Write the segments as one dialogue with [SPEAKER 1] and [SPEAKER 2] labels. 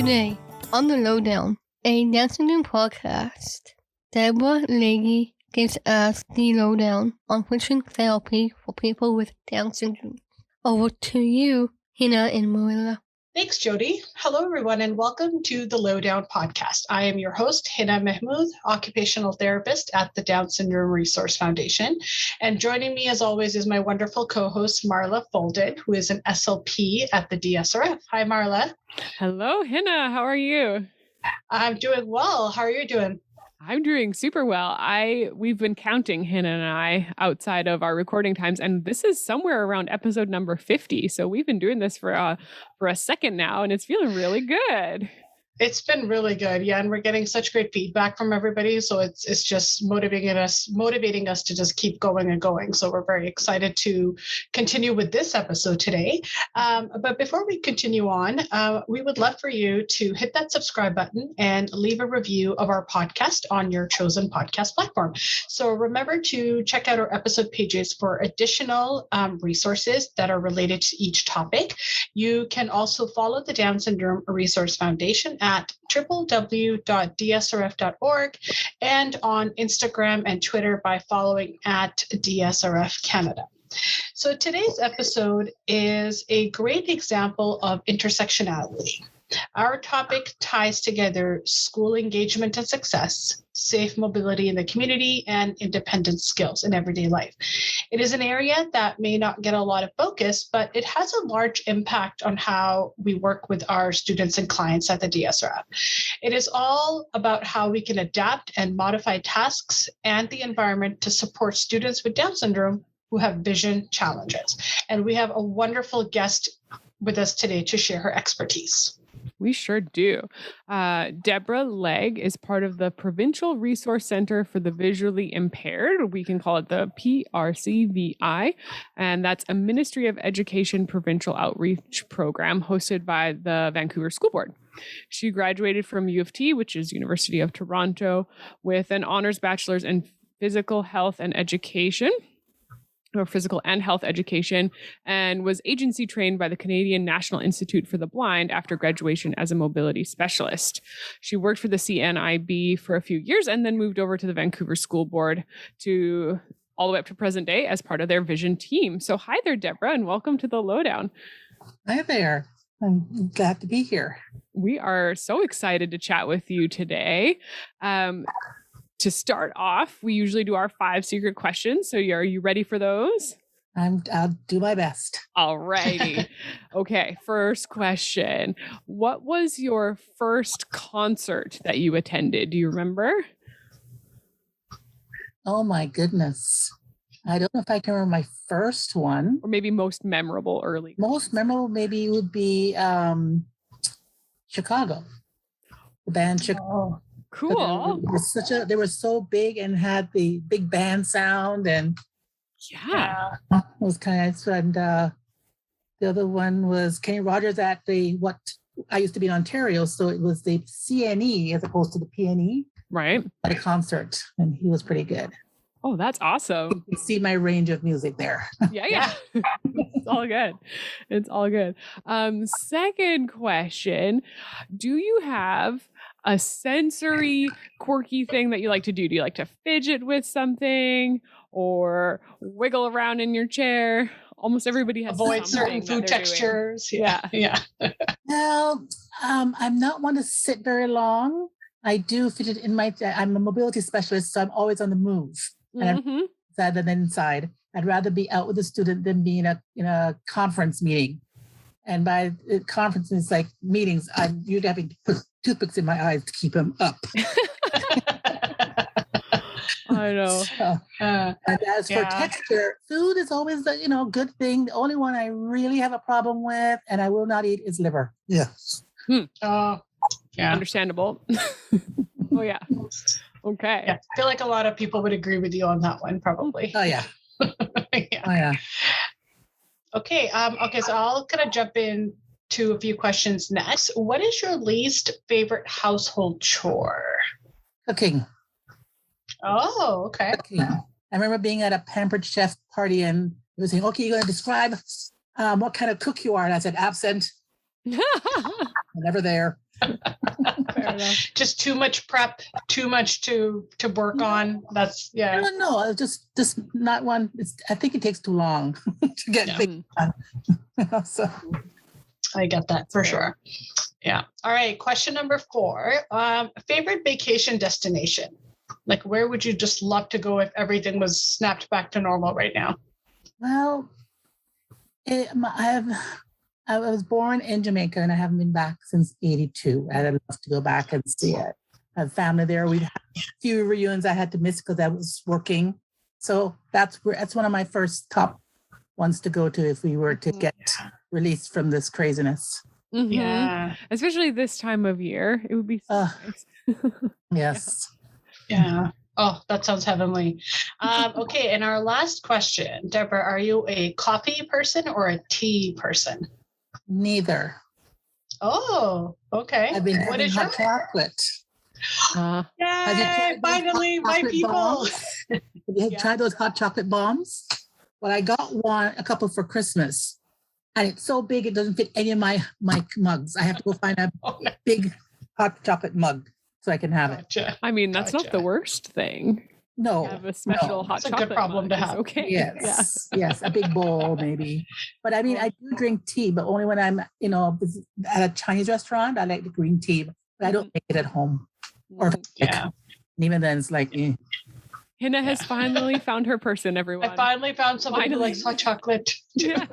[SPEAKER 1] Today, on the LowDOWN, a Down syndrome podcast, Deborah Legge gives us the lowdown on switching therapy for people with Down syndrome. Over to you, Hina and Marilla.
[SPEAKER 2] Thanks, Jody. Hello, everyone, and welcome to the LowDOWN podcast. I am your host, Hina Mahmood, occupational therapist at the Down Syndrome Resource Foundation. And joining me, as always, is my wonderful co-host, Marla Folded, who is an SLP at the DSRF. Hi, Marla.
[SPEAKER 3] Hello, Hina. How are you?
[SPEAKER 2] I'm doing well. How are you doing?
[SPEAKER 3] I'm doing super well. We've been counting, Hina and I, outside of our recording times, and this is somewhere around episode number 50. So we've been doing this for a second now, and it's feeling really good.
[SPEAKER 2] It's been really good. Yeah. And we're getting such great feedback from everybody. So it's just motivating us to just keep going and going. So we're very excited to continue with this episode today. But before we continue on, we would love for you to hit that subscribe button and leave a review of our podcast on your chosen podcast platform. So remember to check out our episode pages for additional resources that are related to each topic. You can also follow the Down Syndrome Resource Foundation at www.dsrf.org and on Instagram and Twitter by following at DSRF Canada. So today's episode is a great example of intersectionality. Our topic ties together school engagement and success, safe mobility in the community, and independent skills in everyday life. It is an area that may not get a lot of focus, but it has a large impact on how we work with our students and clients at the DSRF. It is all about how we can adapt and modify tasks and the environment to support students with Down syndrome who have vision challenges. And we have a wonderful guest with us today to share her expertise.
[SPEAKER 3] We sure do. Deborah Legg is part of the Provincial Resource Center for the Visually Impaired. We can call it the PRCVI, and that's a Ministry of Education provincial outreach program hosted by the Vancouver School Board. She graduated from U of T, which is University of Toronto, with an honors bachelor's in physical health and education, or physical and health education, and was agency trained by the Canadian National Institute for the Blind after graduation as a mobility specialist. She worked for the CNIB for a few years and then moved over to the Vancouver School Board to all the way up to present day as part of their vision team. So hi there, Deborah, and welcome to the LowDOWN.
[SPEAKER 4] Hi there. I'm glad to be here.
[SPEAKER 3] We are so excited to chat with you today. To start off, we usually do our 5 secret questions. So are you ready for those?
[SPEAKER 4] I'll do my best.
[SPEAKER 3] All righty. Okay, first question. What was your first concert that you attended? Do you remember?
[SPEAKER 4] Oh my goodness. I don't know if I can remember my first one.
[SPEAKER 3] Or maybe most memorable early.
[SPEAKER 4] Most memorable maybe would be Chicago. The band Chicago.
[SPEAKER 3] Cool.
[SPEAKER 4] They were so big and had the big band sound, and
[SPEAKER 3] yeah,
[SPEAKER 4] it was kind of nice. And the other one was Kenny Rogers at what I used to be in Ontario, so it was the CNE as opposed to the PNE,
[SPEAKER 3] right?
[SPEAKER 4] At a concert, and he was pretty good.
[SPEAKER 3] Oh, that's awesome.
[SPEAKER 4] You can see my range of music there.
[SPEAKER 3] Yeah. It's all good. It's all good. Second question, do you have a sensory quirky thing that you like to do? Do you like to fidget with something or wiggle around in your chair? Almost everybody has
[SPEAKER 2] avoid certain food textures.
[SPEAKER 3] Yeah.
[SPEAKER 4] Well, I'm not one to sit very long. I do fidget I'm a mobility specialist, so I'm always on the move. And rather than inside, I'd rather be out with a student than be in a conference meeting. And by conferences like meetings, I'm usually having to put toothpicks in my eyes to keep them up.
[SPEAKER 3] I know.
[SPEAKER 4] So, and as for texture, food is always a good thing. The only one I really have a problem with, and I will not eat, is liver. Yeah.
[SPEAKER 3] Understandable. Oh yeah. Okay.
[SPEAKER 2] Yeah, I feel like a lot of people would agree with you on that one, probably.
[SPEAKER 4] Oh yeah.
[SPEAKER 2] Yeah.
[SPEAKER 4] Oh yeah.
[SPEAKER 2] Okay. So I'll kind of jump in to a few questions next. What is your least favorite household chore?
[SPEAKER 4] Cooking.
[SPEAKER 2] Oh, okay.
[SPEAKER 4] Cooking. I remember being at a Pampered Chef party and they were saying, okay, you're going to describe what kind of cook you are. And I said, absent. Never there.
[SPEAKER 3] Fair enough.
[SPEAKER 2] Just too much prep, too much to work on. That's
[SPEAKER 4] No, just not one. I think it takes too long to get things done. So
[SPEAKER 2] I get that for sure. Yeah. All right. Question number 4. Favorite vacation destination? Like, where would you just love to go if everything was snapped back to normal right now?
[SPEAKER 4] Well, I was born in Jamaica and I haven't been back since 82. I'd love to go back and see it. I have family there. We've had a few reunions I had to miss because I was working. So that's one of my first top ones to go to if we were to get released from this craziness.
[SPEAKER 3] Mm-hmm.
[SPEAKER 2] Yeah.
[SPEAKER 3] Especially this time of year. It would be so nice.
[SPEAKER 4] Yes.
[SPEAKER 2] Yeah. Oh, that sounds heavenly. Okay. And our last question, Deborah, are you a coffee person or a tea person?
[SPEAKER 4] Neither.
[SPEAKER 2] Oh, okay.
[SPEAKER 4] I've been
[SPEAKER 2] What
[SPEAKER 4] having
[SPEAKER 2] is
[SPEAKER 4] hot chocolate.
[SPEAKER 2] Yay, finally, my people.
[SPEAKER 4] Have you tried those hot chocolate bombs? Well, I got a couple for Christmas. And it's so big, it doesn't fit any of my mugs. I have to go find a big hot chocolate mug so I can have it.
[SPEAKER 3] I mean, that's not the worst thing.
[SPEAKER 4] No.
[SPEAKER 3] Have a special hot chocolate.
[SPEAKER 2] It's a good problem to have.
[SPEAKER 3] Okay.
[SPEAKER 4] Yes. Yes. A big bowl, maybe. But I mean, I do drink tea, but only when I'm, at a Chinese restaurant, I like the green tea, but I don't make it at home. Or and even then it's like,
[SPEAKER 3] Hina has finally found her person, everyone.
[SPEAKER 2] I finally found somebody who likes hot chocolate.
[SPEAKER 3] Yeah.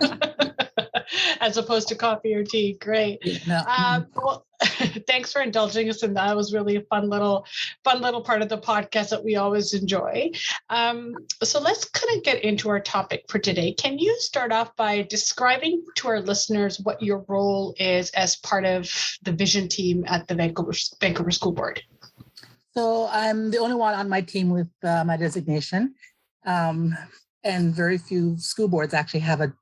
[SPEAKER 2] As opposed to coffee or tea. Great. Well, thanks for indulging us in that. It was really a fun little part of the podcast that we always enjoy. So let's kind of get into our topic for today. Can you start off by describing to our listeners what your role is as part of the vision team at the Vancouver School Board?
[SPEAKER 4] So I'm the only one on my team with my designation. And very few school boards actually have a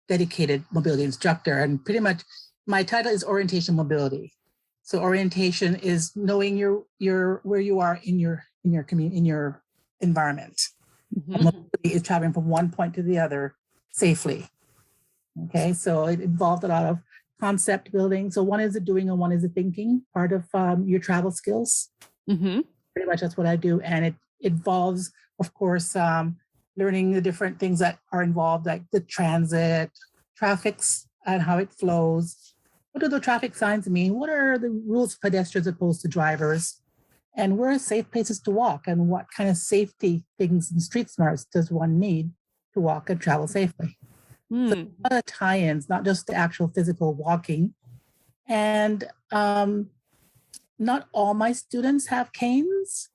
[SPEAKER 4] dedicated mobility instructor. And pretty much my title is orientation mobility. So orientation is knowing your where you are in your community, in your environment. And mobility is traveling from one point to the other safely. Okay, so it involved a lot of concept building. So one is the doing and one is the thinking, part of your travel skills. Pretty much that's what I do. And it involves, of course, learning the different things that are involved, like the transit, traffics and how it flows. What do the traffic signs mean? What are the rules for pedestrians opposed to drivers? And where are safe places to walk? And what kind of safety things and street smarts does one need to walk and travel safely? So a lot of tie-ins, not just the actual physical walking. And not all my students have canes,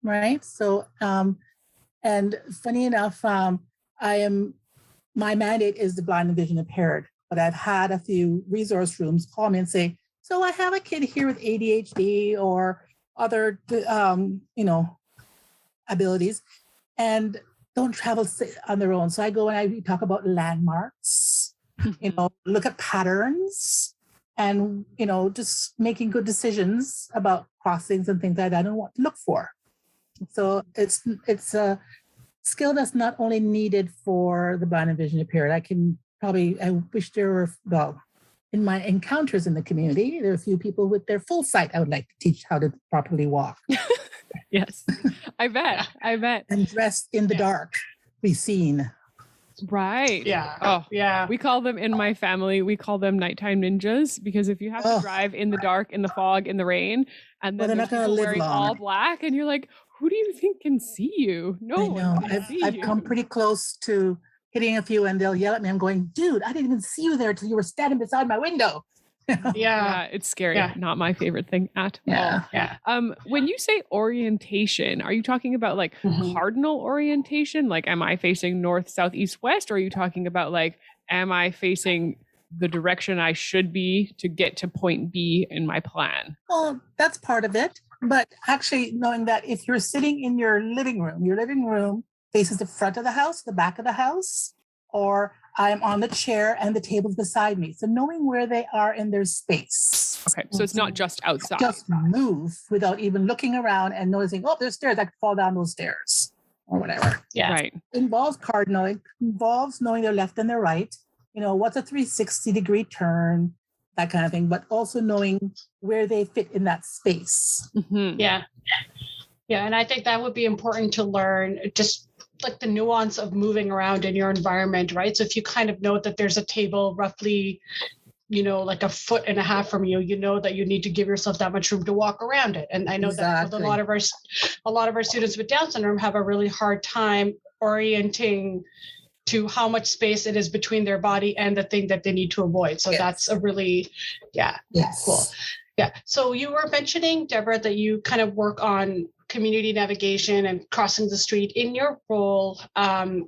[SPEAKER 4] right? So, and funny enough, my mandate is the blind and vision impaired, but I've had a few resource rooms call me and say, so I have a kid here with ADHD or other, abilities and don't travel on their own. So I go and I talk about landmarks, look at patterns and, just making good decisions about crossings and things like that and what to look for. So it's a skill that's not only needed for the blind and vision impaired. I wish there were, in my encounters in the community, there are a few people with their full sight I would like to teach how to properly walk.
[SPEAKER 3] Yes, I bet.
[SPEAKER 4] And dressed in the dark, be seen.
[SPEAKER 3] Right.
[SPEAKER 2] Yeah.
[SPEAKER 3] Oh,
[SPEAKER 2] yeah.
[SPEAKER 3] We call them in my family, nighttime ninjas, because if you have to drive in the dark, in the fog, in the rain, and then there's people wearing all black, and you're like, who do you think can see you? No one can see
[SPEAKER 4] I've
[SPEAKER 3] you.
[SPEAKER 4] come pretty close to hitting a few and they'll yell at me. I'm going, dude, I didn't even see you there until you were standing beside my window.
[SPEAKER 3] Yeah, it's scary. Yeah. Not my favorite thing at all.
[SPEAKER 2] Yeah.
[SPEAKER 3] When you say orientation, are you talking about like cardinal orientation? Like, am I facing north, south, east, west? Or are you talking about like, am I facing the direction I should be to get to point B in my plan?
[SPEAKER 4] Well, that's part of it. But actually knowing that if you're sitting in your living room faces the front of the house, the back of the house, or I'm on the chair and the table's beside me. So knowing where they are in their space.
[SPEAKER 3] Okay, so it's not just outside.
[SPEAKER 4] Just move without even looking around and noticing, oh, there's stairs. I could fall down those stairs or whatever.
[SPEAKER 2] Yeah.
[SPEAKER 3] Right.
[SPEAKER 4] It involves cardinal. It involves knowing their left and their right. What's a 360-degree turn? that kind of thing, but also knowing where they fit in that space.
[SPEAKER 3] Mm-hmm.
[SPEAKER 2] Yeah. Yeah. And I think that would be important to learn, just like the nuance of moving around in your environment, right? So if you kind of know that there's a table roughly, like 1.5 feet from you, you know that you need to give yourself that much room to walk around it. And I know that with a lot of our students with Down syndrome have a really hard time orienting to how much space it is between their body and the thing that they need to avoid. So that's a really, cool. Yeah. So you were mentioning, Deborah, that you kind of work on community navigation and crossing the street. In your role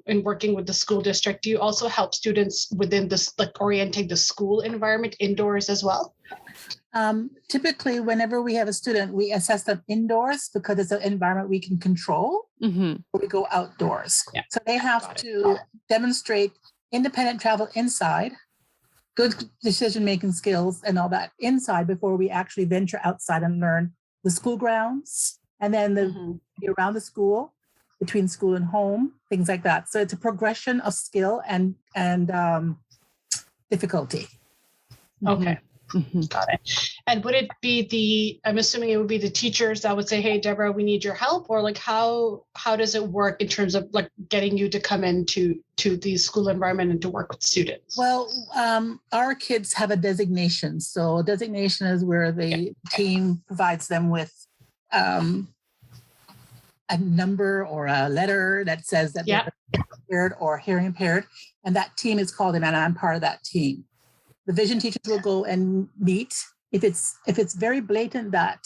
[SPEAKER 2] in working with the school district, do you also help students within this, like orienting the school environment indoors as well?
[SPEAKER 4] Typically, whenever we have a student, we assess them indoors because it's an environment we can control.
[SPEAKER 3] Mm-hmm.
[SPEAKER 4] Or we go outdoors.
[SPEAKER 2] Yeah.
[SPEAKER 4] So they have to demonstrate independent travel inside, good decision-making skills and all that inside before we actually venture outside and learn the school grounds and then around the school, between school and home, things like that. So it's a progression of skill and difficulty.
[SPEAKER 2] Okay.
[SPEAKER 3] Mm-hmm.
[SPEAKER 2] Got it. And would it be I'm assuming it would be the teachers that would say, hey, Deborah, we need your help? Or like, how does it work in terms of like getting you to come into the school environment and to work with students?
[SPEAKER 4] Well, our kids have a designation. So designation is where the team provides them with a number or a letter that says that they're impaired or hearing impaired. And that team is called, and I'm part of that team. The vision teachers will go and meet. If it's very blatant that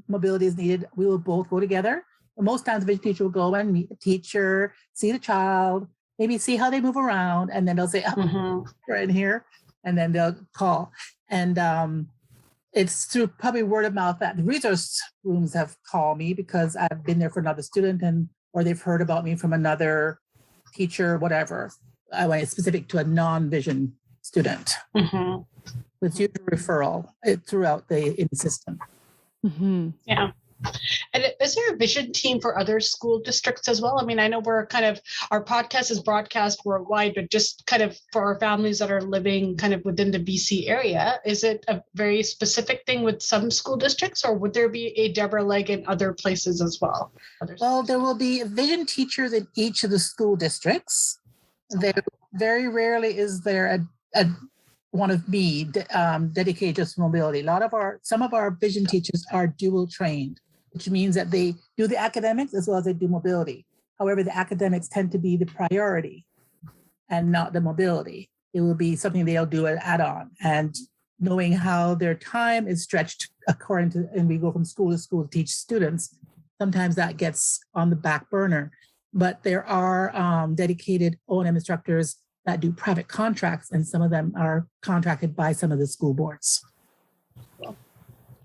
[SPEAKER 4] mobility is needed, we will both go together. But most times the vision teacher will go and meet the teacher, see the child, maybe see how they move around, and then they'll say, you're in here, and then they'll call. And it's through probably word of mouth that the resource rooms have called me because I've been there for another student or they've heard about me from another teacher, whatever. I want it specific to a non-vision student.
[SPEAKER 2] Mm-hmm.
[SPEAKER 4] It's usually referral throughout in the system.
[SPEAKER 3] Mm-hmm.
[SPEAKER 2] Yeah. And is there a vision team for other school districts as well? I mean, I know our podcast is broadcast worldwide, but just kind of for our families that are living kind of within the BC area, is it a very specific thing with some school districts, or would there be a Deborah Legge in other places as well?
[SPEAKER 4] Well, there will be vision teachers in each of the school districts. There very rarely is there a one of me dedicated just to mobility. Some of our vision teachers are dual trained, which means that they do the academics as well as they do mobility. However, the academics tend to be the priority and not the mobility. It will be something they'll do an add-on, and knowing how their time is stretched according to, and we go from school to teach students, sometimes that gets on the back burner. But there are dedicated O&M instructors that do private contracts, and some of them are contracted by some of the school boards.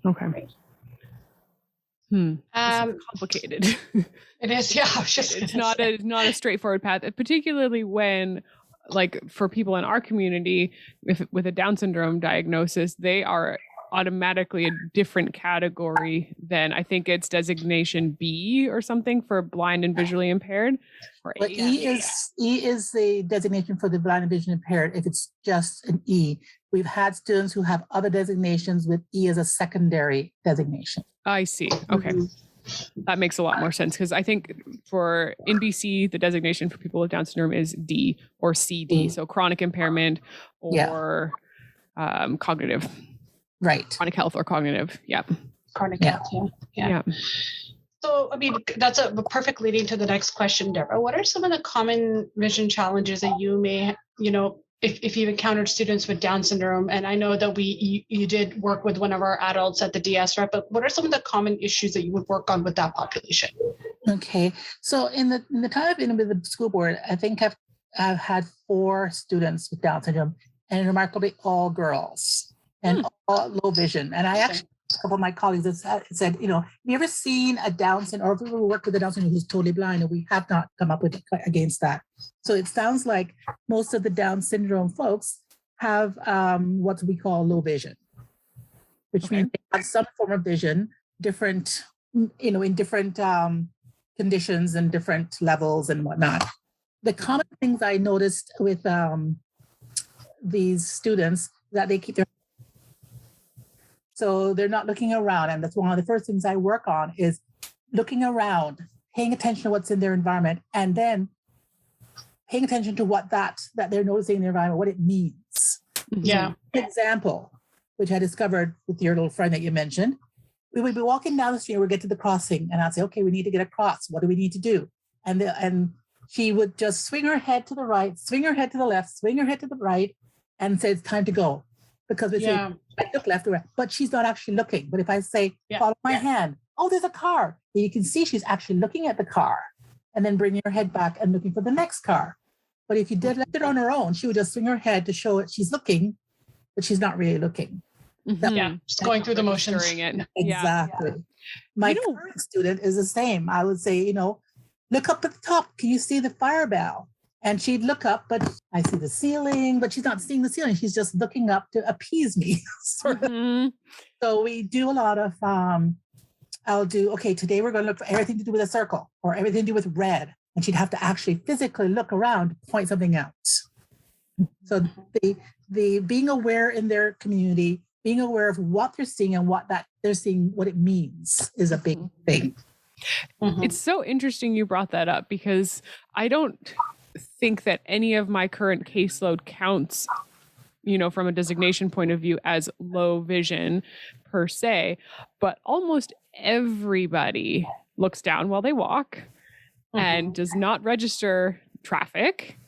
[SPEAKER 3] Okay. It's complicated.
[SPEAKER 2] It is, yeah.
[SPEAKER 3] It's not a straightforward path, particularly when, like, for people in our community, with a Down syndrome diagnosis, they are automatically a different category than, I think it's designation B or something for blind and visually impaired. Or
[SPEAKER 4] But E is the designation for the blind and visually impaired if it's just an E. We've had students who have other designations with E as a secondary designation.
[SPEAKER 3] I see. Okay. That makes a lot more sense, because I think in BC, the designation for people with Down syndrome is D or CD. So chronic impairment or cognitive.
[SPEAKER 4] Right.
[SPEAKER 3] Chronic health or cognitive. Yeah.
[SPEAKER 2] Chronic health. Yeah. So, I mean, that's a perfect leading to the next question, Deborah. What are some of the common vision challenges that you may, if you've encountered students with Down syndrome? And I know that you did work with one of our adults at the DS rep, but what are some of the common issues that you would work on with that population?
[SPEAKER 4] Okay. So in the time I've been with the school board, I think I've had 4 students with Down syndrome, and remarkably all girls and all low vision. And I actually, a couple of my colleagues have said, have you ever seen a Down syndrome, or people who work with a Down syndrome who's totally blind? And we have not come up with against that. So it sounds like most of the Down syndrome folks have what we call low vision, which means they have some form of vision, different, in different conditions and different levels and whatnot. The common things I noticed with these students that they keep their So they're not looking around. And that's one of the first things I work on is looking around, paying attention to what's in their environment, and then paying attention to what that they're noticing in their environment, what it means.
[SPEAKER 2] Yeah.
[SPEAKER 4] For example, which I discovered with your little friend that you mentioned, we would be walking down the street, we'd get to the crossing, and I'd say, okay, we need to get across. What do we need to do? And she would just swing her head to the right, swing her head to the left, swing her head to the right, and say, it's time to go. Because we say, I look left or right, but she's not actually looking. But if I say, follow my hand, oh, there's a car. You can see she's actually looking at the car and then bringing her head back and looking for the next car. But if you did left it on her own, she would just swing her head to show it she's looking, but she's not really looking.
[SPEAKER 2] Just going through the motions.
[SPEAKER 3] It.
[SPEAKER 4] Exactly. My current student is the same. I would say, look up at the top. Can you see the fire bell? And she'd look up, but I see the ceiling, but she's not seeing the ceiling. She's just looking up to appease me. So we do a lot of, I'll do, okay, today we're going to look for everything to do with a circle or everything to do with red. And she'd have to actually physically look around to point something out. So the being aware in their community, being aware of what they're seeing and what that they're seeing, what it means is a big thing.
[SPEAKER 3] It's so interesting you brought that up because I don't think that any of my current caseload counts, from a designation point of view as low vision per se, but almost everybody looks down while they walk and does not register traffic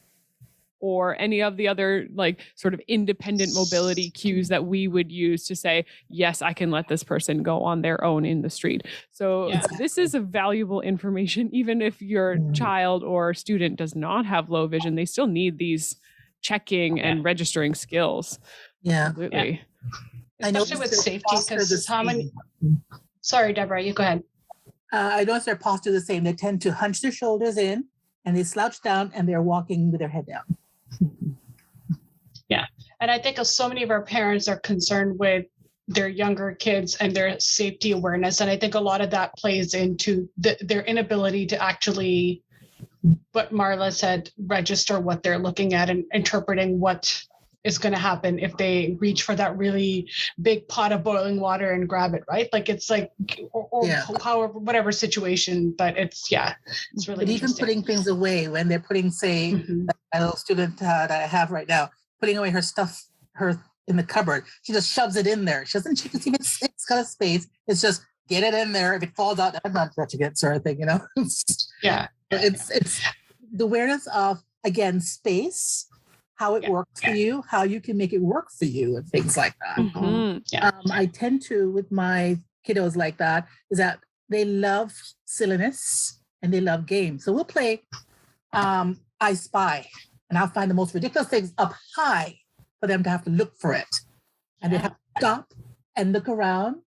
[SPEAKER 3] or any of the other sort of independent mobility cues that we would use to say, yes, I can let this person go on their own in the street. So this is a valuable information. Even if your child or student does not have low vision, they still need these checking and registering skills.
[SPEAKER 4] Yeah.
[SPEAKER 3] Absolutely.
[SPEAKER 4] I know
[SPEAKER 2] especially with safety, because how many... Sorry, Deborah, you go ahead.
[SPEAKER 4] I notice their posture the same. They tend to hunch their shoulders in and they slouch down and they're walking with their head down.
[SPEAKER 2] Yeah. And I think so many of our parents are concerned with their younger kids and their safety awareness. And I think a lot of that plays into their inability to actually, what Marla said, register what they're looking at and interpreting what is going to happen if they reach for that really big pot of boiling water and grab it, right? However, whatever situation, but it's really
[SPEAKER 4] But even putting things away when they're putting, say, a little student that I have right now, putting away her stuff, in the cupboard, she just shoves it in there. She doesn't check to see if it's got a space. It's just get it in there. If it falls out, I'm not touching it, sort of thing, It's the awareness of, again, space, how it works for you, how you can make it work for you, and things like that. I tend to, with my kiddos like that, is that they love silliness and they love games. So we'll play I Spy, and I'll find the most ridiculous things up high for them to have to look for it. And they have to stop and look around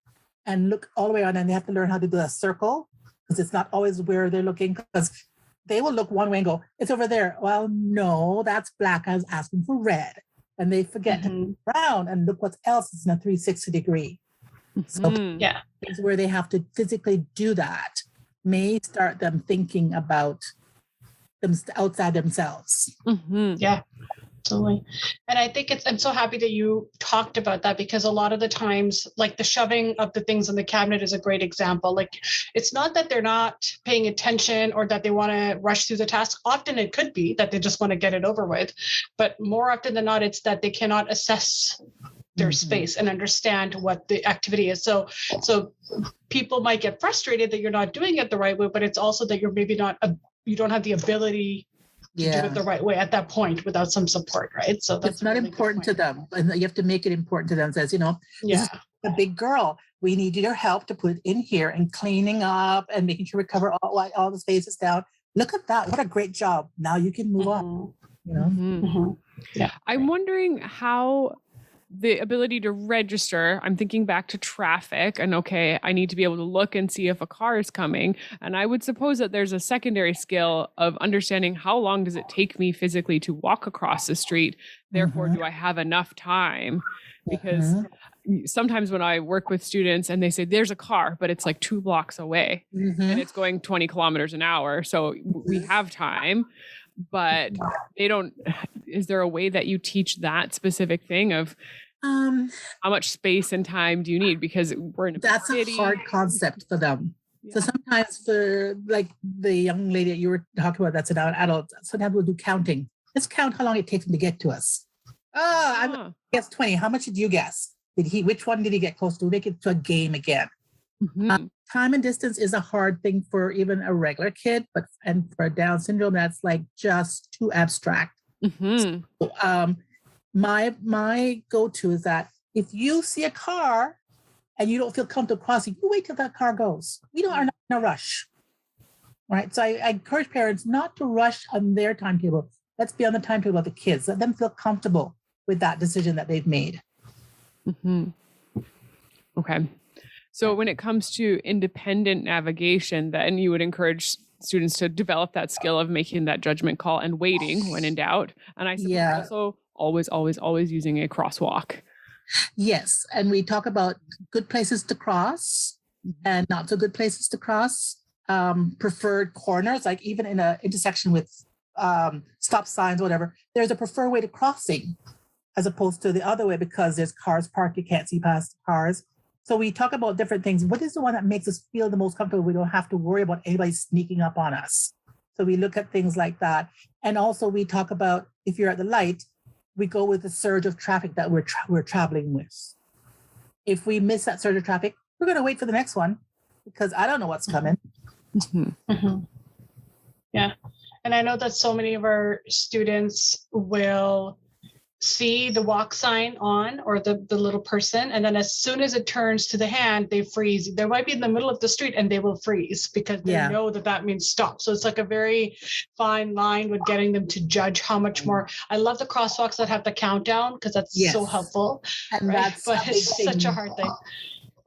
[SPEAKER 4] and look all the way around, and they have to learn how to do a circle because it's not always where they're looking, because they will look one way and go, it's over there. Well, no, that's black. I was asking for red. And they forget to look around and look what else is in a 360 degree. So things where they have to physically do that may start them thinking about them outside themselves.
[SPEAKER 2] Yeah, absolutely. And I think I'm so happy that you talked about that, because a lot of the times, like the shoving of the things in the cabinet is a great example. Like, it's not that they're not paying attention or that they want to rush through the task. Often it could be that they just want to get it over with, but more often than not, it's that they cannot assess their space and understand what the activity is. So people might get frustrated that you're not doing it the right way, but it's also that you're maybe you don't have the ability to do it the right way at that point without some support, right? So that's
[SPEAKER 4] it's not really important to them, and you have to make it important to them. Says, this is a big girl. We need your help to put it in here and cleaning up and making sure we cover all the spaces down. Look at that! What a great job! Now you can move on.
[SPEAKER 2] Yeah,
[SPEAKER 3] I'm wondering how the ability to register, I'm thinking back to traffic and I need to be able to look and see if a car is coming. And I would suppose that there's a secondary skill of understanding how long does it take me physically to walk across the street? Therefore, do I have enough time? Because sometimes when I work with students and they say there's a car, but it's like 2 blocks away and it's going 20 kilometers an hour. So we have time, but they don't. Is there a way that you teach that specific thing of How much space and time do you need? Because we're in a
[SPEAKER 4] That's
[SPEAKER 3] city.
[SPEAKER 4] a hard concept for them.
[SPEAKER 3] Yeah.
[SPEAKER 4] So sometimes for like the young lady that you were talking about, that's an adult, sometimes we'll do counting. Let's count how long it takes him to get to us. I'm gonna guess 20. How much did you guess? Which one did he get close to? Make it to a game again. Time and distance is a hard thing for even a regular kid, and for Down syndrome, that's like just too abstract. So, my go-to is that if you see a car and you don't feel comfortable crossing, you wait till that car goes. We are not in a rush. Right. So I encourage parents not to rush on their timetable. Let's be on the timetable of the kids. Let them feel comfortable with that decision that they've made.
[SPEAKER 3] Okay. So when it comes to independent navigation, then you would encourage students to develop that skill of making that judgment call and waiting when in doubt. And I suppose also always using a crosswalk.
[SPEAKER 4] Yes. And we talk about good places to cross and not so good places to cross, preferred corners, like even in an intersection with stop signs, whatever, there's a preferred way to crossing as opposed to the other way because there's cars parked, you can't see past cars. So we talk about different things. What is the one that makes us feel the most comfortable? We don't have to worry about anybody sneaking up on us. So we look at things like that. And also we talk about if you're at the light, we go with the surge of traffic that we're traveling with. If we miss that surge of traffic, we're going to wait for the next one because I don't know what's coming.
[SPEAKER 2] Yeah. And I know that so many of our students will see the walk sign on or the little person. And then as soon as it turns to the hand, they freeze. They might be in the middle of the street and they will freeze because they know that means stop. So it's like a very fine line with getting them to judge how much more. I love the crosswalks that have the countdown because that's so helpful.
[SPEAKER 4] And that's
[SPEAKER 2] but it's such a hard thing.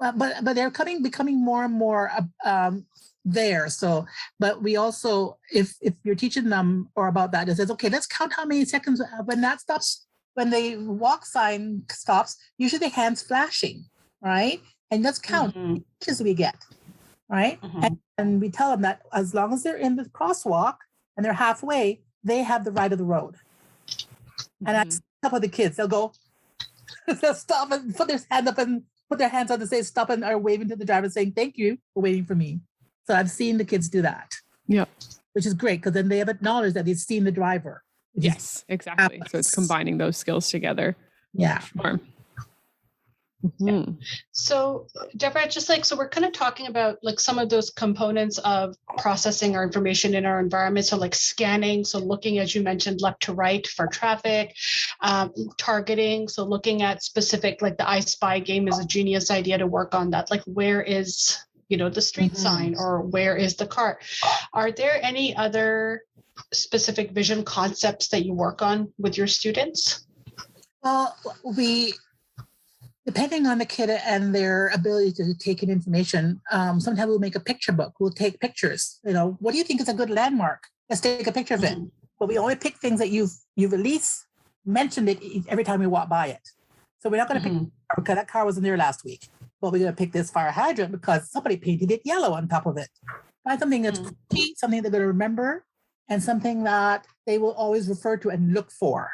[SPEAKER 4] But they're becoming more and more there. So, but we also, if you're teaching them or about that, it says, okay, let's count how many seconds when that stops. When the walk sign stops, usually the hand's flashing, right? And let's count as we get, right? And we tell them that as long as they're in the crosswalk and they're halfway, they have the right of the road. And that's a couple of the kids. They'll go, they'll stop and put their hand up and put their hands on to say stop and are waving to the driver saying, thank you for waiting for me. So I've seen the kids do that. Yeah. Which is great because then they have acknowledged that they've seen the driver.
[SPEAKER 3] Yes, exactly. So it's combining those skills together.
[SPEAKER 4] Yeah.
[SPEAKER 3] Sure.
[SPEAKER 2] So Deborah, so we're kind of talking about like some of those components of processing our information in our environment. So like scanning, so looking, as you mentioned, left to right for traffic, targeting. So looking at specific, like the I Spy game is a genius idea to work on that. Like where is, the street sign or where is the cart? Are there any other specific vision concepts that you work on with your students?
[SPEAKER 4] Well, depending on the kid and their ability to take in information, sometimes we'll make a picture book. We'll take pictures. What do you think is a good landmark? Let's take a picture of it. But we only pick things that you've at least mentioned it every time we walk by it. So we're not going to pick because that car wasn't there last week. But we're going to pick this fire hydrant because somebody painted it yellow on top of it. Find something that's pretty, something they're going to remember, and something that they will always refer to and look for,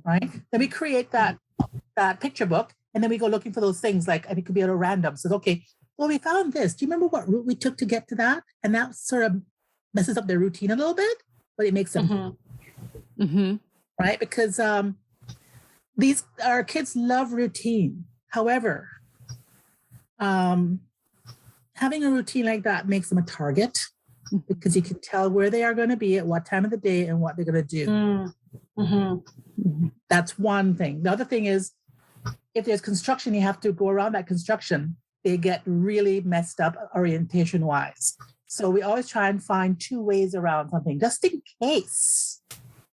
[SPEAKER 4] right? Then we create that picture book, and then we go looking for those things, and it could be at a random. So, okay, well, we found this. Do you remember what route we took to get to that? And that sort of messes up their routine a little bit, but it makes them, right? Because our kids love routine. However, having a routine like that makes them a target. Because you can tell where they are going to be at what time of the day and what they're going to do. That's one thing. The other thing is, if there's construction, you have to go around that construction. They get really messed up orientation-wise. So we always try and find two ways around something, just in case,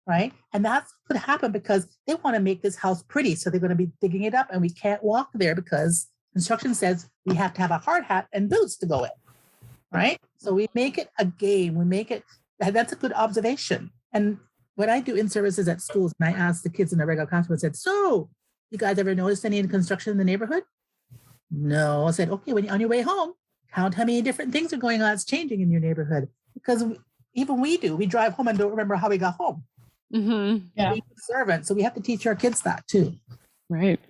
[SPEAKER 4] right? And that could happen because they want to make this house pretty. So they're going to be digging it up, and we can't walk there because construction says we have to have a hard hat and boots to go in. Right? So we make it a game. That's a good observation. And when I do in-services at schools, and I ask the kids in the regular classroom, I said, so you guys ever noticed any construction in the neighborhood? No. I said, okay, when you're on your way home, count how many different things are going on. It's changing in your neighborhood. Because even we drive home and don't remember how we got home. Yeah. We're servants. So we have to teach our kids that too.
[SPEAKER 3] Right.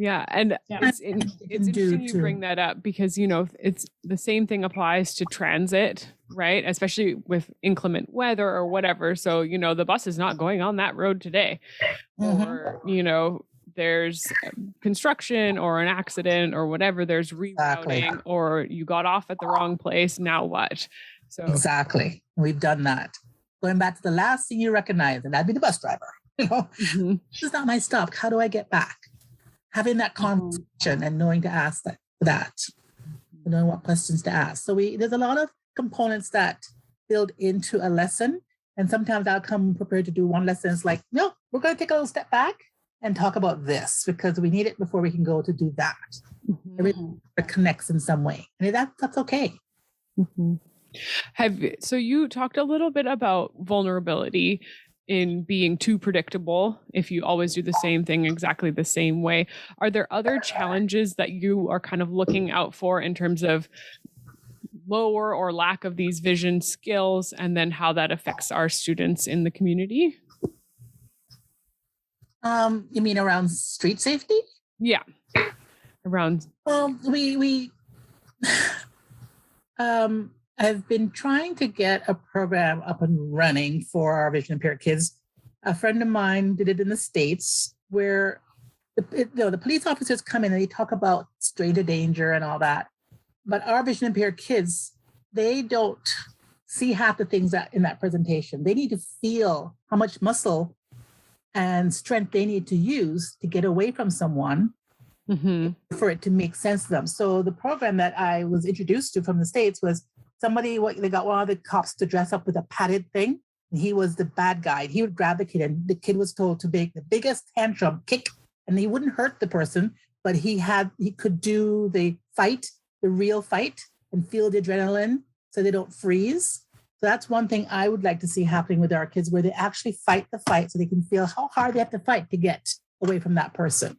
[SPEAKER 3] Yeah. And it's interesting you bring that up because, it's the same thing applies to transit, right? Especially with inclement weather or whatever. So, the bus is not going on that road today. Or, there's construction or an accident or whatever. There's rerouting or you got off at the wrong place. Now what? So
[SPEAKER 4] exactly. We've done that. Going back to the last thing you recognize, and that'd be the bus driver. This is not my stop. How do I get back? Having that conversation and knowing to ask that, knowing what questions to ask. So there's a lot of components that build into a lesson. And sometimes I'll come prepared to do one lesson. It's like, no, we're going to take a little step back and talk about this because we need it before we can go to do that. Everything connects in some way. And that's okay.
[SPEAKER 3] So you talked a little bit about vulnerability in being too predictable if you always do the same thing exactly the same way. Are there other challenges that you are kind of looking out for in terms of lower or lack of these vision skills and then how that affects our students in the community?
[SPEAKER 4] You mean around street safety?
[SPEAKER 3] Yeah. Around.
[SPEAKER 4] I've been trying to get a program up and running for our vision impaired kids. A friend of mine did it in the States where the police officers come in and they talk about stranger danger and all that. But our vision impaired kids, they don't see half the things that in that presentation. They need to feel how much muscle and strength they need to use to get away from someone for it to make sense to them. So the program that I was introduced to from the States was they got one of the cops to dress up with a padded thing. And he was the bad guy. He would grab the kid and the kid was told to make the biggest tantrum, kick, and he wouldn't hurt the person, but he could do the real fight and feel the adrenaline so they don't freeze. So that's one thing I would like to see happening with our kids where they actually fight the fight so they can feel how hard they have to fight to get away from that person.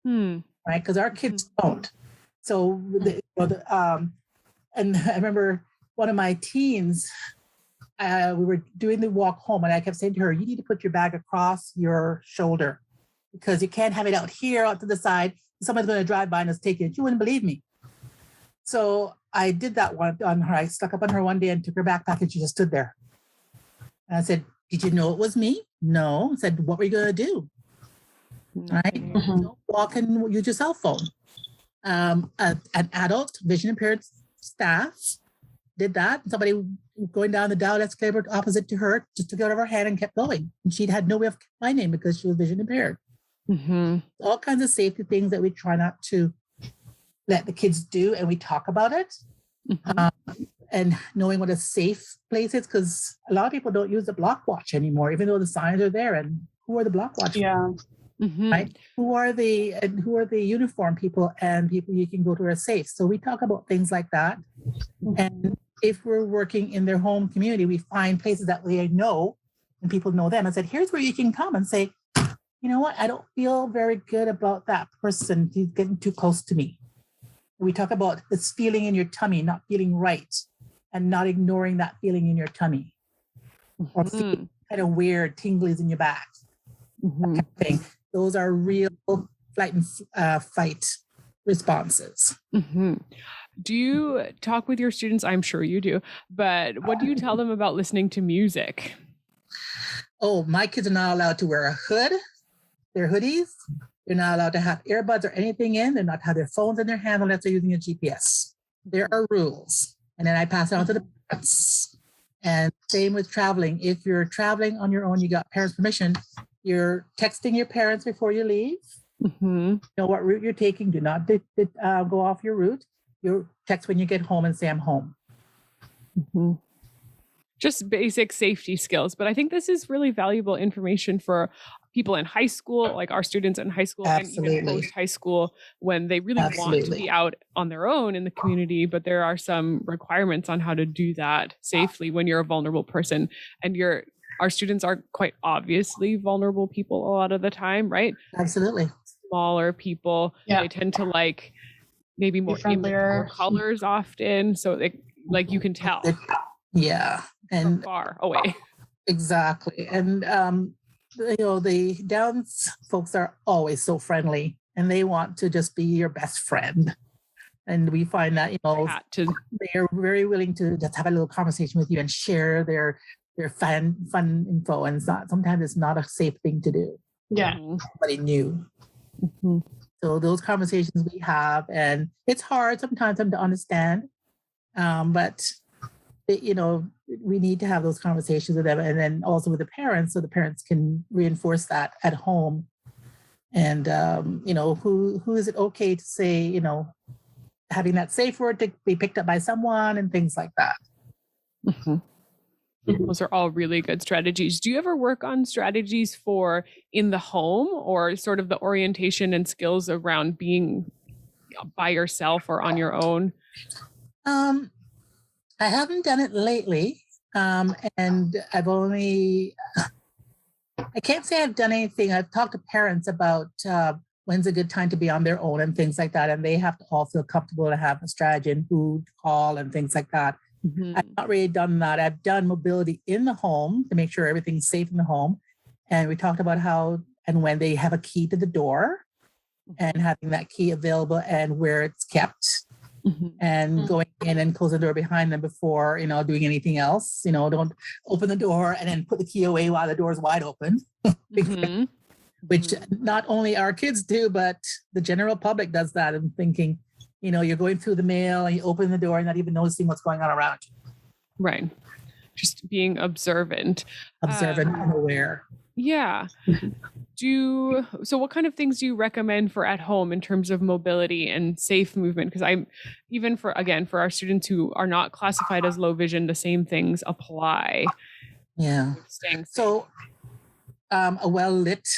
[SPEAKER 4] Right? Because our kids don't. So, and I remember one of my teens, we were doing the walk home and I kept saying to her, you need to put your bag across your shoulder because you can't have it out here, out to the side. Someone's going to drive by and just take it. You wouldn't believe me. So I did that one on her. I stuck up on her one day and took her backpack and she just stood there. And I said, did you know it was me? No. I said, what were you going to do? Right? Don't walk and use your cell phone. An adult vision impaired staff did that. Somebody going down the down escalator opposite to her just took it out of her hand and kept going. And she had no way of finding because she was vision impaired. All kinds of safety things that we try not to let the kids do, and we talk about it. And knowing what a safe place is, because a lot of people don't use the block watch anymore, even though the signs are there. And who are the block watch? Right? Who are the uniform people and people you can go to are safe? So we talk about things like that. And if we're working in their home community, we find places that they know and people know them and said, here's where you can come and say, you know what, I don't feel very good about that person. He's getting too close to me. We talk about this feeling in your tummy, not feeling right, and not ignoring that feeling in your tummy. Or feeling kind of weird, tinglies in your back. That kind of thing. Those are real flight and fight responses.
[SPEAKER 3] Do you talk with your students? I'm sure you do, but what do you tell them about listening to music?
[SPEAKER 4] Oh, my kids are not allowed to wear a hood, their hoodies. They're not allowed to have earbuds or anything in. They're not to have their phones in their hand unless they're using a GPS. There are rules. And then I pass it on to the parents. And same with traveling. If you're traveling on your own, you got parents' permission, you're texting your parents before you leave. You know what route you're taking. Do not go off your route. You text when you get home and say, I'm home.
[SPEAKER 3] Just basic safety skills. But I think this is really valuable information for people in high school, like our students in high school and even post high school, when they really want to be out on their own in the community. But there are some requirements on how to do that safely when you're a vulnerable person. And our students are quite obviously vulnerable people a lot of the time, right?
[SPEAKER 4] Absolutely.
[SPEAKER 3] Smaller people, they tend to like maybe more friendlier colors often. So you can tell.
[SPEAKER 4] Yeah. And
[SPEAKER 3] from far away.
[SPEAKER 4] Exactly. And the Downs folks are always so friendly and they want to just be your best friend. And we find that, they are very willing to just have a little conversation with you and share their fun info. And sometimes it's not a safe thing to do.
[SPEAKER 2] Yeah.
[SPEAKER 4] Somebody new. Mm-hmm. So those conversations we have, and it's hard sometimes to understand, but we need to have those conversations with them, and then also with the parents, so the parents can reinforce that at home. And who is it okay to say, having that safe word to be picked up by someone and things like that.
[SPEAKER 3] Mm-hmm. Those are all really good strategies. Do you ever work on strategies for in the home, or sort of the orientation and skills around being by yourself or on your own?
[SPEAKER 4] I haven't done it lately. And I can't say I've done anything. I've talked to parents about when's a good time to be on their own and things like that. And they have to all feel comfortable to have a strategy and who to call and things like that. Mm-hmm. I've not really done that. I've done mobility in the home to make sure everything's safe in the home. And we talked about how and when they have a key to the door, and having that key available and where it's kept. Mm-hmm. And going in and close the door behind them before, doing anything else. Don't open the door and then put the key away while the door is wide open. Mm-hmm. Which not only our kids do, but the general public does that, and thinking, you're going through the mail and you open the door and not even noticing what's going on around you.
[SPEAKER 3] Right. Just being observant.
[SPEAKER 4] And aware.
[SPEAKER 3] Yeah. So what kind of things do you recommend for at home in terms of mobility and safe movement? Because for our students who are not classified as low vision, the same things apply.
[SPEAKER 4] Yeah. So a well-lit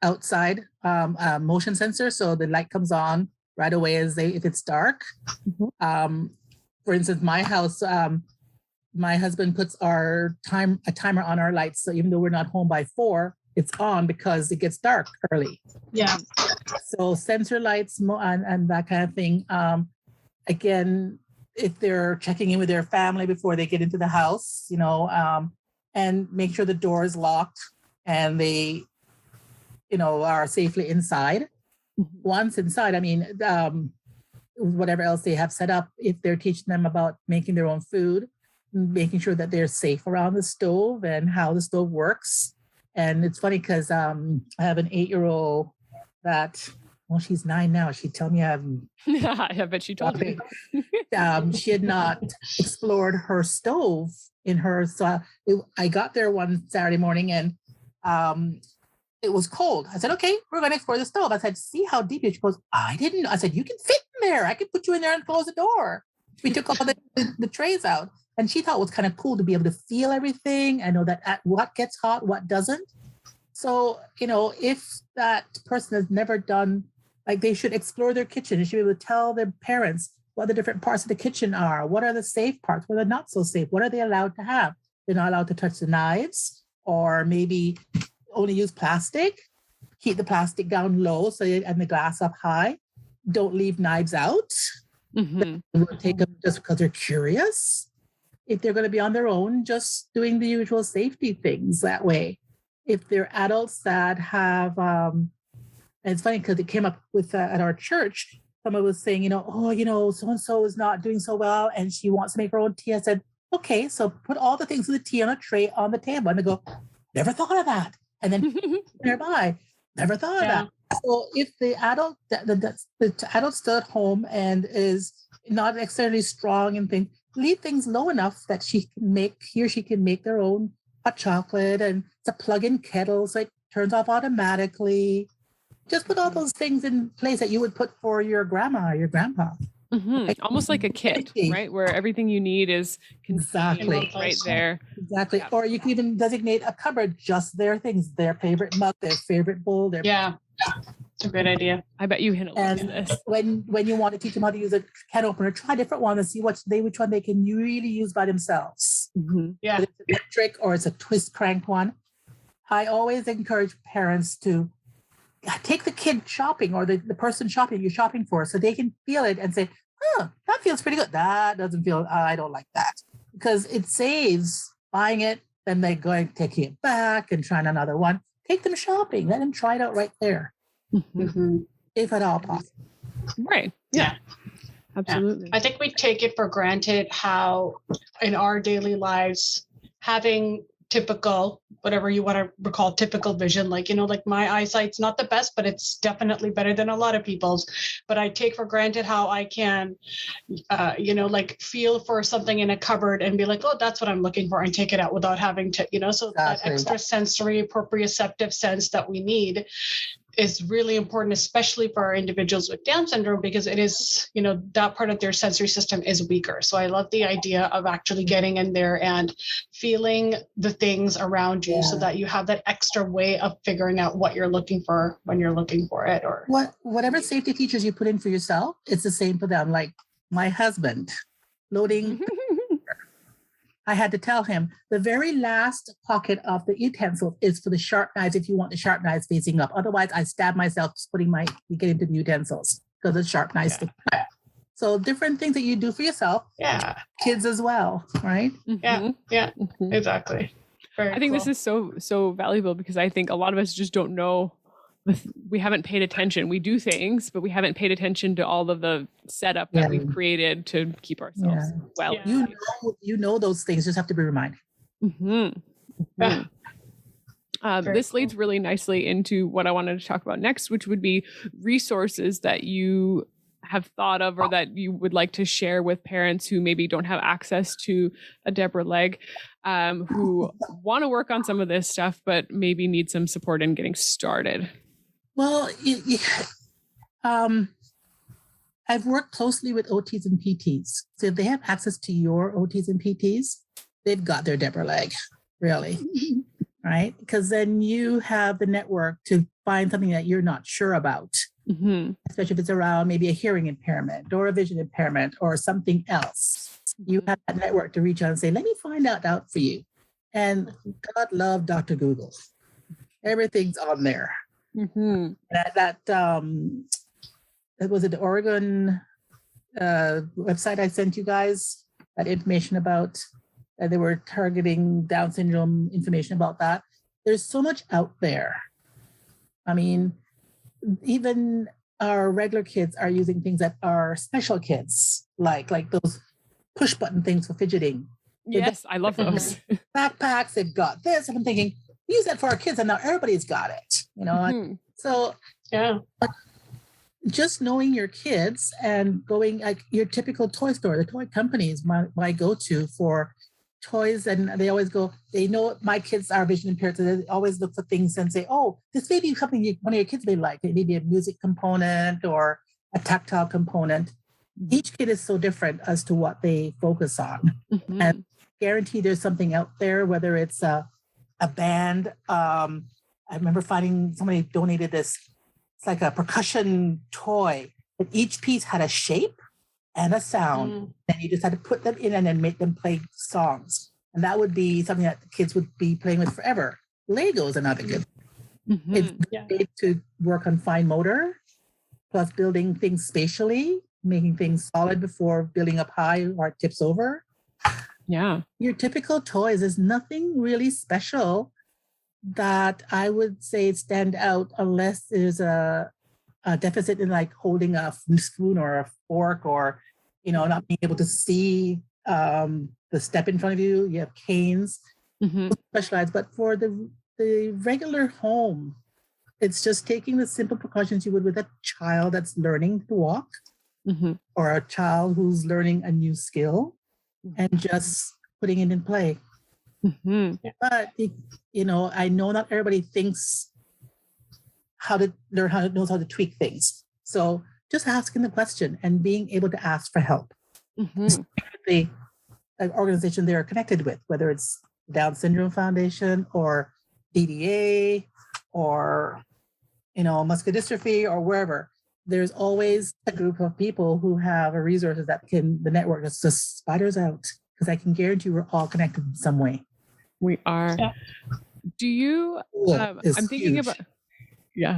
[SPEAKER 4] outside motion sensor, so the light comes on right away if it's dark. Mm-hmm. For instance, my house, my husband puts a timer on our lights, so even though we're not home by 4, it's on because it gets dark early.
[SPEAKER 2] Yeah.
[SPEAKER 4] So sensor lights and that kind of thing. Again, if they're checking in with their family before they get into the house, and make sure the door is locked and they, are safely inside. Once inside, whatever else they have set up, if they're teaching them about making their own food, making sure that they're safe around the stove and how the stove works. And it's funny because I have an 8-year-old that, she's 9 now. She'd tell me
[SPEAKER 3] I bet she told me.
[SPEAKER 4] She had not explored her stove in her. So I got there one Saturday morning and it was cold. I said, okay, we're going to explore the stove. I said, see how deep it is? She goes, I didn't know. I said, you can fit in there. I could put you in there and close the door. We took all the trays out. And she thought it was kind of cool to be able to feel everything. I know that what gets hot, what doesn't. So, if that person has never done, they should explore their kitchen. They should be able to tell their parents what the different parts of the kitchen are. What are the safe parts? What are not so safe? What are they allowed to have? They're not allowed to touch the knives, or maybe only use plastic. Keep the plastic down low and the glass up high. Don't leave knives out. Mm-hmm. We'll take them just because they're curious. If they're going to be on their own, just doing the usual safety things that way. If they're adults that have, and it's funny because it came up with at our church, someone was saying, so-and-so is not doing so well and she wants to make her own tea. I said, okay, so put all the things in the tea on a tray on the table. And they go, never thought of that. And then nearby, never thought of that. So if the adult, the adult's still at home and is not necessarily strong and things, leave things low enough that she can make their own hot chocolate, and it's a plug-in kettle, so it turns off automatically. Just put all those things in place that you would put for your grandma or your grandpa.
[SPEAKER 3] Mm-hmm. Almost like a kit, right? Where everything you need is
[SPEAKER 4] exactly
[SPEAKER 3] right there.
[SPEAKER 4] Exactly. Yeah. Or you can even designate a cupboard, just their things, their favorite mug, their favorite bowl.
[SPEAKER 2] It's a great idea.
[SPEAKER 3] I bet you hit a lot of this.
[SPEAKER 4] When you want to teach them how to use a can opener, try different ones and see which one they can really use by themselves.
[SPEAKER 2] Mm-hmm. Yeah.
[SPEAKER 4] Whether it's electric or it's a twist crank one. I always encourage parents to take the kid shopping, or the person shopping you're shopping for, so they can feel it and say, that feels pretty good. That doesn't feel, I don't like that. Because it saves buying it, then they're going to take it back and trying another one. Take them shopping. Let them try it out right there.
[SPEAKER 3] Mm-hmm.
[SPEAKER 4] if at all possible.
[SPEAKER 3] Right. Yeah. Absolutely.
[SPEAKER 2] I think we take it for granted how in our daily lives having typical, whatever you want to recall typical vision, like, like my eyesight's not the best, but it's definitely better than a lot of people's. But I take for granted how I can, like feel for something in a cupboard and be like, oh, that's what I'm looking for, and take it out without having to, so
[SPEAKER 4] Exactly.
[SPEAKER 2] that extra sensory proprioceptive sense that we need is really important, especially for our individuals with Down syndrome, because it is, that part of their sensory system is weaker. So I love the idea of actually getting in there and feeling the things around you so that you have that extra way of figuring out what you're looking for when you're looking for it. Or
[SPEAKER 4] whatever safety features you put in for yourself, it's the same for them. Like my husband loading. I had to tell him the very last pocket of the utensil is for the sharp knives if you want the sharp knives facing up. Otherwise, I stab myself getting to the utensils because the sharp knives stick. So different things that you do for yourself.
[SPEAKER 2] Yeah.
[SPEAKER 4] Kids as well, right?
[SPEAKER 2] Yeah. Yeah. Exactly.
[SPEAKER 3] I think this is so valuable because I think a lot of us just don't know. We haven't paid attention. We do things, but we haven't paid attention to all of the setup that we've created to keep ourselves well.
[SPEAKER 4] Yeah. You know those things, just have to be reminded.
[SPEAKER 3] This leads really nicely into what I wanted to talk about next, which would be resources that you have thought of or that you would like to share with parents who maybe don't have access to a Deborah Legge, who want to work on some of this stuff, but maybe need some support in getting started.
[SPEAKER 4] Well, I've worked closely with OTs and PTs. So if they have access to your OTs and PTs, they've got their Deborah Legge, really, right? Because then you have the network to find something that you're not sure about, especially if it's around maybe a hearing impairment or a vision impairment or something else. You have that network to reach out and say, let me find out for you. And God love Dr. Google. Everything's on there. That was it, the Oregon website I sent you guys that information about they were targeting Down syndrome information about that. There's so much out there. I mean, even our regular kids are using things that are special kids, like those push button things for fidgeting.
[SPEAKER 3] Yes, I love those.
[SPEAKER 4] Backpacks, they've got this. And I'm thinking, use that for our kids, and now everybody's got it. So just knowing your kids and going like your typical toy store, the toy companies, my go-to for toys, and they always go, they know my kids are vision impaired, so they always look for things and say, oh, this may be something one of your kids may like. It may be a music component or a tactile component. Each kid is so different as to what they focus on. And guarantee there's something out there, whether it's a band. I remember finding somebody donated this. It's like a percussion toy, but each piece had a shape and a sound. And you just had to put them in and then make them play songs. And that would be something that the kids would be playing with forever. Legos another good. It's great to work on fine motor, plus building things spatially, making things solid before building up high or it tips over.
[SPEAKER 3] Yeah.
[SPEAKER 4] Your typical toys, there's nothing really special that I would say stand out unless there's a deficit in like holding a spoon or a fork or, not being able to see the step in front of you. You have canes, specialized. But for the regular home, it's just taking the simple precautions you would with a child that's learning to walk or a child who's learning a new skill and just putting it in play. But, I know not everybody thinks knows how to tweak things. So just asking the question and being able to ask for help. The organization they're connected with, whether it's Down Syndrome Foundation or DDA or, muscular dystrophy or wherever, there's always a group of people who have resources that the network just spiders out, because I can guarantee we're all connected in some way.
[SPEAKER 3] We are. Yeah. Do you, I'm thinking huge.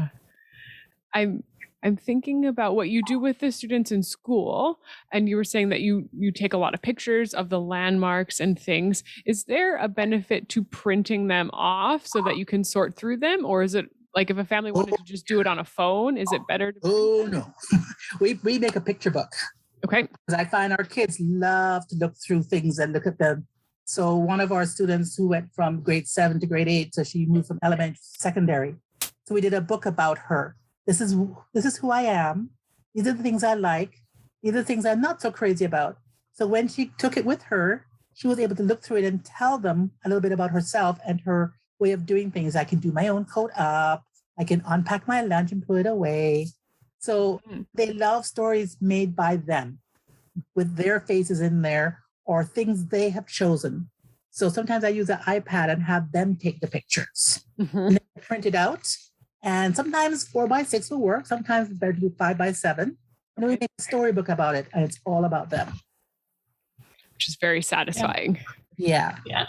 [SPEAKER 3] I'm thinking about what you do with the students in school. And you were saying that you take a lot of pictures of the landmarks and things. Is there a benefit to printing them off so that you can sort through them? Or is it Like if a family wanted to just do it on a phone, is it better to
[SPEAKER 4] no. we make a picture book.
[SPEAKER 3] Okay.
[SPEAKER 4] Because I find our kids love to look through things and look at them. So one of our students who went from grade 7 to grade 8, so she moved from elementary to secondary. So we did a book about her. This is who I am. These are the things I like. These are the things I'm not so crazy about. So when she took it with her, she was able to look through it and tell them a little bit about herself and her way of doing things. I can do my own coat up. I can unpack my lunch and put it away. So they love stories made by them with their faces in there or things they have chosen. So sometimes I use an iPad and have them take the pictures and then print it out. And sometimes 4x6 will work. Sometimes it's better to do 5x7. And then we make a storybook about it, and it's all about them.
[SPEAKER 3] Which is very satisfying.
[SPEAKER 4] Yeah.
[SPEAKER 2] Yeah.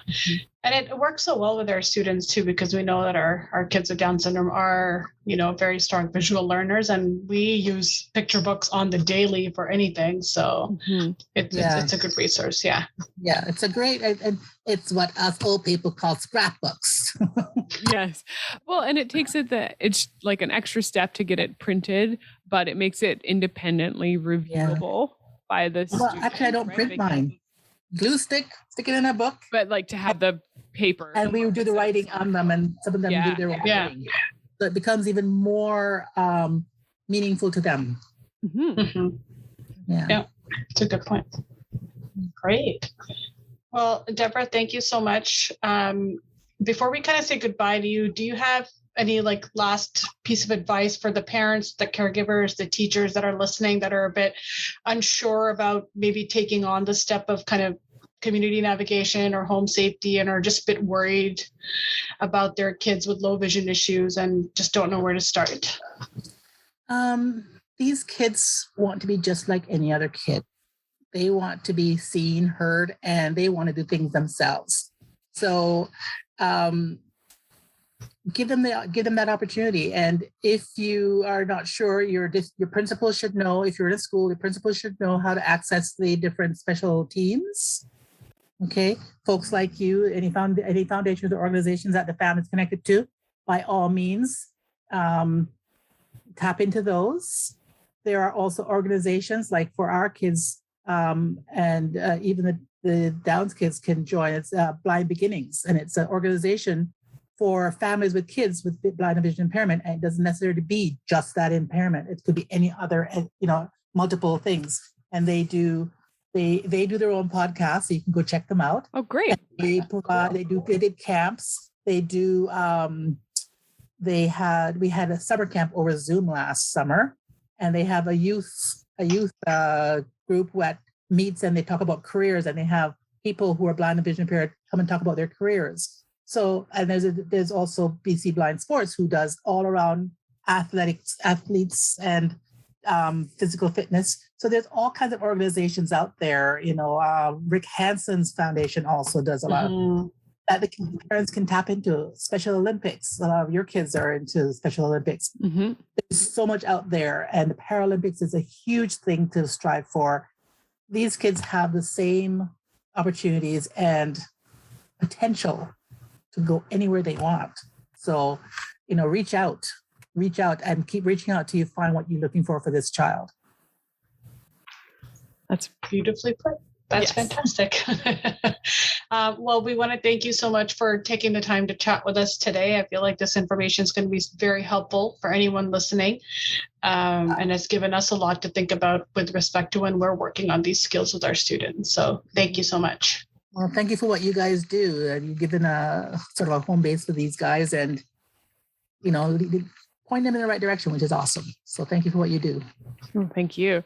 [SPEAKER 2] And it works so well with our students too, because we know that our kids with Down syndrome are, very strong visual learners, and we use picture books on the daily for anything. So it's a good resource. Yeah.
[SPEAKER 4] Yeah. It's a great, and it's what us old people call scrapbooks.
[SPEAKER 3] Yes. Well, and it takes it's like an extra step to get it printed, but it makes it independently reviewable by the student.
[SPEAKER 4] Well, actually, I don't print mine. Glue stick it in a book.
[SPEAKER 3] But like to have the paper.
[SPEAKER 4] And we would do the writing on them, and some of them do their own writing. So it becomes even more meaningful to them.
[SPEAKER 2] Yeah, it's a good point. Great. Well, Deborah, thank you so much. Before we kind of say goodbye to you, do you have any last piece of advice for the parents, the caregivers, the teachers that are listening that are a bit unsure about maybe taking on the step of kind of community navigation or home safety and are just a bit worried about their kids with low vision issues and just don't know where to start?
[SPEAKER 4] These kids want to be just like any other kid. They want to be seen, heard, and they want to do things themselves. So give them that opportunity. And if you are not sure, your principal should know. If you're in a school, the principal should know how to access the different special teams. Okay, folks like you, any foundations or organizations that the family's connected to, by all means, tap into those. There are also organizations like for our kids, and even the Downs kids can join. It's Blind Beginnings, and it's an organization for families with kids with blind and vision impairment. And it doesn't necessarily be just that impairment. It could be any other, multiple things. And they do their own podcast, so you can go check them out.
[SPEAKER 3] Oh, great. And
[SPEAKER 4] they provide, they did camps. They do, we had a summer camp over Zoom last summer, and they have a youth group that meets and they talk about careers, and they have people who are blind and vision impaired come and talk about their careers. So, and there's also BC Blind Sports, who does all around athletes and physical fitness. So there's all kinds of organizations out there. Rick Hansen's foundation also does a lot of that the parents can tap into. Special Olympics. A lot of your kids are into Special Olympics. There's so much out there, and the Paralympics is a huge thing to strive for. These kids have the same opportunities and potential to go anywhere they want. So, reach out and keep reaching out till you find what you're looking for this child.
[SPEAKER 2] That's beautifully put. That's fantastic. Well, we want to thank you so much for taking the time to chat with us today. I feel like this information is going to be very helpful for anyone listening. And it's given us a lot to think about with respect to when we're working on these skills with our students. So thank you so much.
[SPEAKER 4] Well, thank you for what you guys do. You've given a sort of a home base for these guys and, point them in the right direction, which is awesome. So thank you for what you do.
[SPEAKER 3] Thank you.